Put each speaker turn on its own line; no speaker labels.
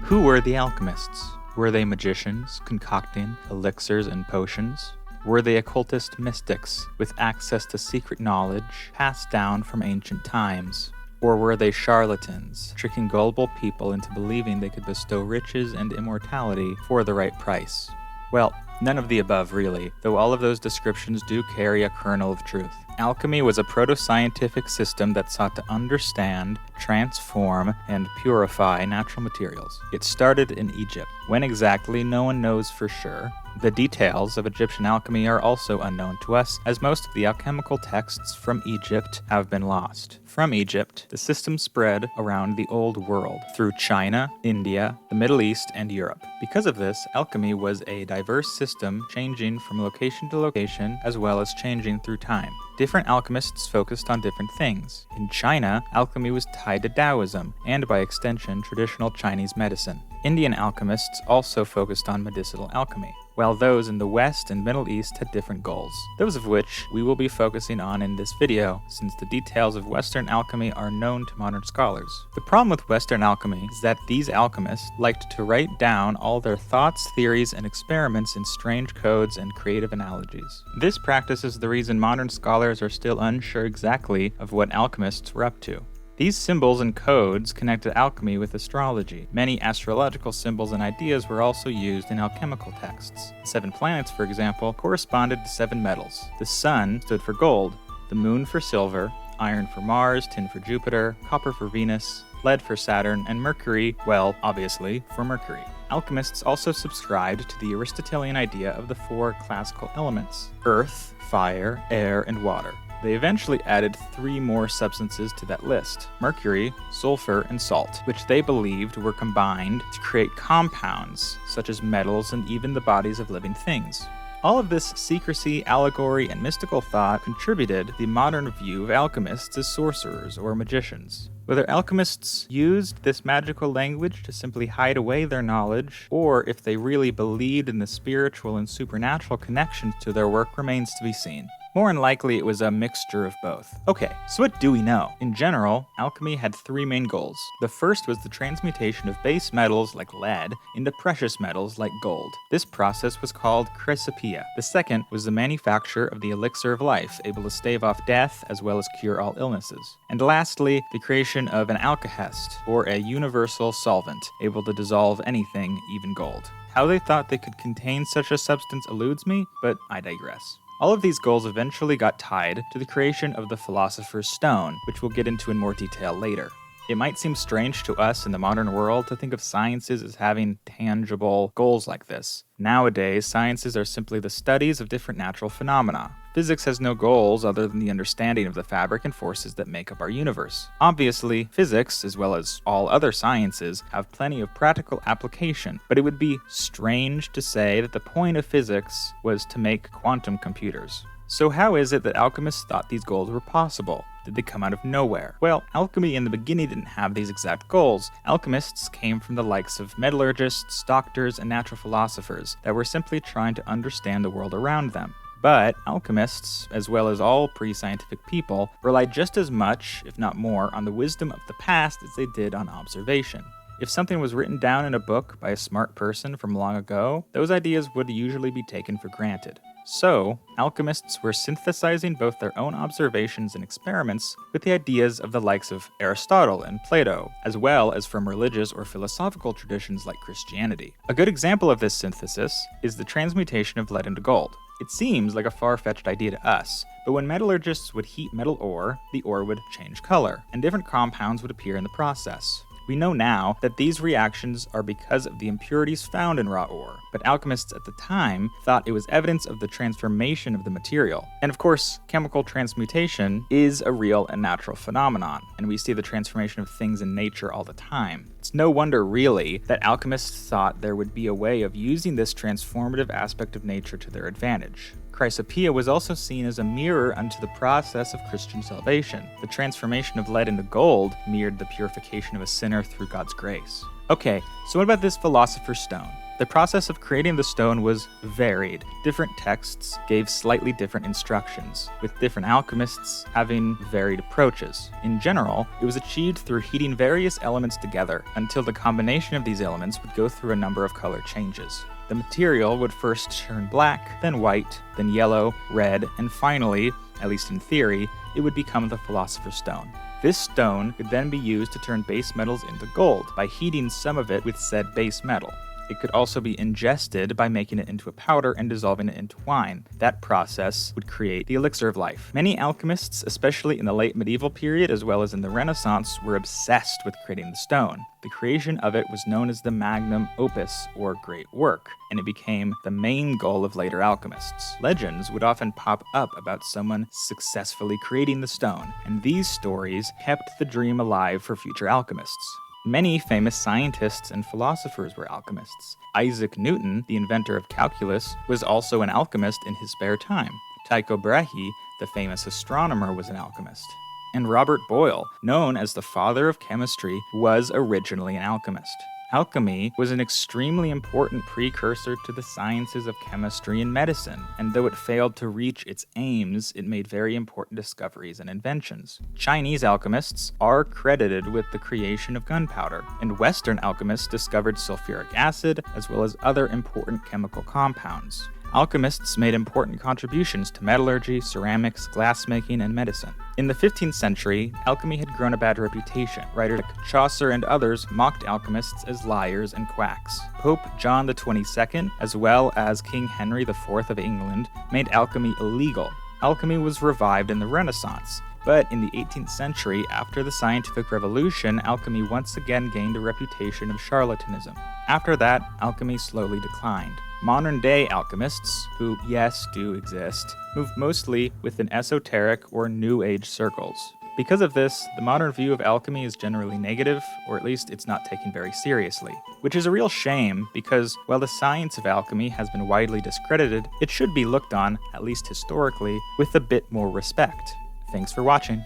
Who were the alchemists? Were they magicians concocting elixirs and potions? Were they occultist mystics with access to secret knowledge passed down from ancient times? Or were they charlatans, tricking gullible people into believing they could bestow riches and immortality for the right price? Well, none of the above really, though all of those descriptions do carry a kernel of truth. Alchemy was a proto-scientific system that sought to understand, transform, and purify natural materials. It started in Egypt. When exactly, no one knows for sure. The details of Egyptian alchemy are also unknown to us, as most of the alchemical texts from Egypt have been lost. From Egypt, the system spread around the Old World, through China, India, the Middle East, and Europe. Because of this, alchemy was a diverse system changing from location to location, as well as changing through time. Different alchemists focused on different things. In China, alchemy was tied to Taoism, and by extension, traditional Chinese medicine. Indian alchemists also focused on medicinal alchemy, while those in the West and Middle East had different goals, those of which we will be focusing on in this video, since the details of Western alchemy are known to modern scholars. The problem with Western alchemy is that these alchemists liked to write down all their thoughts, theories, and experiments in strange codes and creative analogies. This practice is the reason modern scholars are still unsure exactly of what alchemists were up to. These symbols and codes connected alchemy with astrology. Many astrological symbols and ideas were also used in alchemical texts. The 7 planets, for example, corresponded to 7 metals. The sun stood for gold, the moon for silver, iron for Mars, tin for Jupiter, copper for Venus, lead for Saturn, and Mercury, well, obviously, for Mercury. Alchemists also subscribed to the Aristotelian idea of the 4 classical elements: earth, fire, air, and water. They eventually added 3 more substances to that list: mercury, sulfur, and salt, which they believed were combined to create compounds, such as metals and even the bodies of living things. All of this secrecy, allegory, and mystical thought contributed to the modern view of alchemists as sorcerers or magicians. Whether alchemists used this magical language to simply hide away their knowledge, or if they really believed in the spiritual and supernatural connections to their work remains to be seen. More than likely, it was a mixture of both. Okay, so what do we know? In general, alchemy had 3 main goals. The first was the transmutation of base metals like lead into precious metals like gold. This process was called chrysopoeia. The second was the manufacture of the elixir of life, able to stave off death as well as cure all illnesses. And lastly, the creation of an alkahest, or a universal solvent, able to dissolve anything, even gold. How they thought they could contain such a substance eludes me, but I digress. All of these goals eventually got tied to the creation of the Philosophers Stone, which we'll get into in more detail later. It might seem strange to us in the modern world to think of sciences as having tangible goals like this. Nowadays, sciences are simply the studies of different natural phenomena. Physics has no goals other than the understanding of the fabric and forces that make up our universe. Obviously, physics, as well as all other sciences, have plenty of practical application, but it would be strange to say that the point of physics was to make quantum computers. So how is it that alchemists thought these goals were possible? Did they come out of nowhere? Well, alchemy in the beginning didn't have these exact goals. Alchemists came from the likes of metallurgists, doctors, and natural philosophers that were simply trying to understand the world around them. But alchemists, as well as all pre-scientific people, relied just as much, if not more, on the wisdom of the past as they did on observation. If something was written down in a book by a smart person from long ago, those ideas would usually be taken for granted. So, alchemists were synthesizing both their own observations and experiments with the ideas of the likes of Aristotle and Plato, as well as from religious or philosophical traditions like Christianity. A good example of this synthesis is the transmutation of lead into gold. It seems like a far-fetched idea to us, but when metallurgists would heat metal ore, the ore would change color, and different compounds would appear in the process. We know now that these reactions are because of the impurities found in raw ore, but alchemists at the time thought it was evidence of the transformation of the material. And of course, chemical transmutation is a real and natural phenomenon, and we see the transformation of things in nature all the time. It's no wonder, really, that alchemists thought there would be a way of using this transformative aspect of nature to their advantage. Chrysopoeia was also seen as a mirror unto the process of Christian salvation. The transformation of lead into gold mirrored the purification of a sinner through God's grace. Okay, so what about this Philosopher's Stone? The process of creating the stone was varied. Different texts gave slightly different instructions, with different alchemists having varied approaches. In general, it was achieved through heating various elements together until the combination of these elements would go through a number of color changes. The material would first turn black, then white, then yellow, red, and finally, at least in theory, it would become the Philosopher's Stone. This stone could then be used to turn base metals into gold by heating some of it with said base metal. It could also be ingested by making it into a powder and dissolving it into wine. That process would create the elixir of life. Many alchemists, especially in the late medieval period as well as in the Renaissance, were obsessed with creating the stone. The creation of it was known as the magnum opus, or great work, and it became the main goal of later alchemists. Legends would often pop up about someone successfully creating the stone, and these stories kept the dream alive for future alchemists. Many famous scientists and philosophers were alchemists. Isaac Newton, the inventor of calculus, was also an alchemist in his spare time. Tycho Brahe, the famous astronomer, was an alchemist. And Robert Boyle, known as the father of chemistry, was originally an alchemist. Alchemy was an extremely important precursor to the sciences of chemistry and medicine, and though it failed to reach its aims, it made very important discoveries and inventions. Chinese alchemists are credited with the creation of gunpowder, and Western alchemists discovered sulfuric acid as well as other important chemical compounds. Alchemists made important contributions to metallurgy, ceramics, glassmaking, and medicine. In the 15th century, alchemy had grown a bad reputation. Writers like Chaucer and others mocked alchemists as liars and quacks. Pope John XXII, as well as King Henry IV of England, made alchemy illegal. Alchemy was revived in the Renaissance, but in the 18th century, after the scientific revolution, alchemy once again gained a reputation of charlatanism. After that, alchemy slowly declined. Modern-day alchemists, who, yes, do exist, move mostly within esoteric or New Age circles. Because of this, the modern view of alchemy is generally negative, or at least it's not taken very seriously. Which is a real shame, because while the science of alchemy has been widely discredited, it should be looked on, at least historically, with a bit more respect. Thanks for watching.